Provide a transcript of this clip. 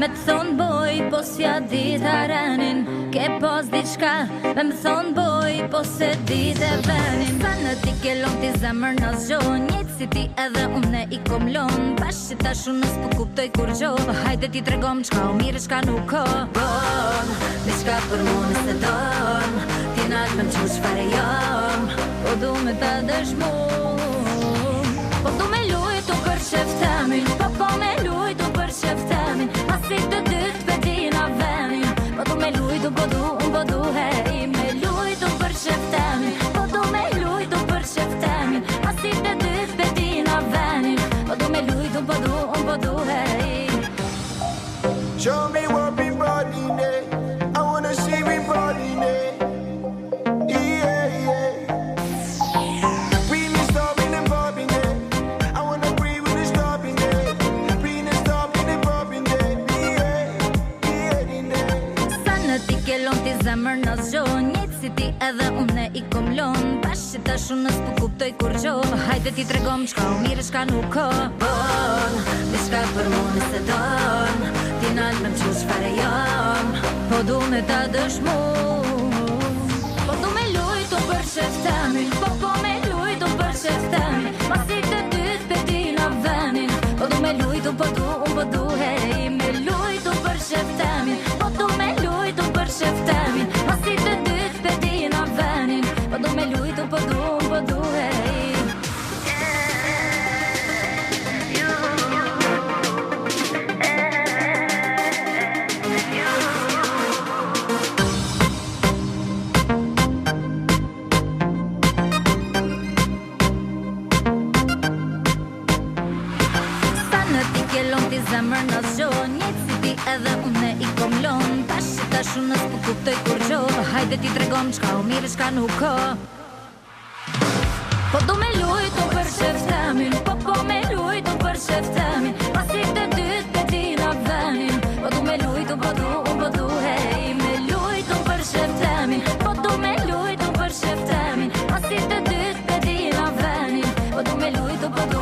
Me të thonë boj, po s'ja dit arenin. Ke pos diçka, me më thonë boj, po se dit e venin. Sa në ti ke lon ti zemër në zgjo, njëtë si ti edhe une i kom lon. Bashkë që ta shumë nësë po kuptoj kur gjo, hajde ti tregom qka o mire qka nuk ko. Bon, diçka për mu nëse don, ti nalë me më qu qfare jam, po du me ta dëshmu. Po du me lujtu për qeftemin, po me lujtu për qeftemin. Masit të dytë pedina venin, po du me lujtu, po du hej. Me lujtu për qeftemin, po du me lujtu për qeftemin. Masit të dytë pedina venin, po du me lujtu, po du hej. Show me what we body day. I wanna see we body day. Ti zemër në zgjo, njëtë si ti edhe une i kom lon. Bashkë që ta shumë nësë po kuptoj kur gjo, hajde ti tregom qka o mire qka nuk ko. Bon, diçka për mu nëse don, ti nalë me më qu qfare jam, po du me ta dëshmu. Po du me lujtu për qeftemin, po me lujtu për qeftemin. Masit të dytë pedina venin, po du me lujtu, po du hej. Me lujtu për qeftemin, po du me lujtu për qeftemin. Masit të dytë pedina venin, po du me lujtu, po du hej. Ti zemër në zgjo, njëtë si ti edhe une i kom lon. Bashkë që ta shumë nësë po kuptoj kur gjo, hajde ti tregom qka o mire qka nuk ko. Po du me lujtu për qeftemin, po me lujtu për qeftemin. Masit të dytë pedina venin, po du me lujtu, po du hej. Me lujtu për qeftemin, po du me lujtu për qeftemin. Masit të dytë pedina venin, po du me lujtu, po du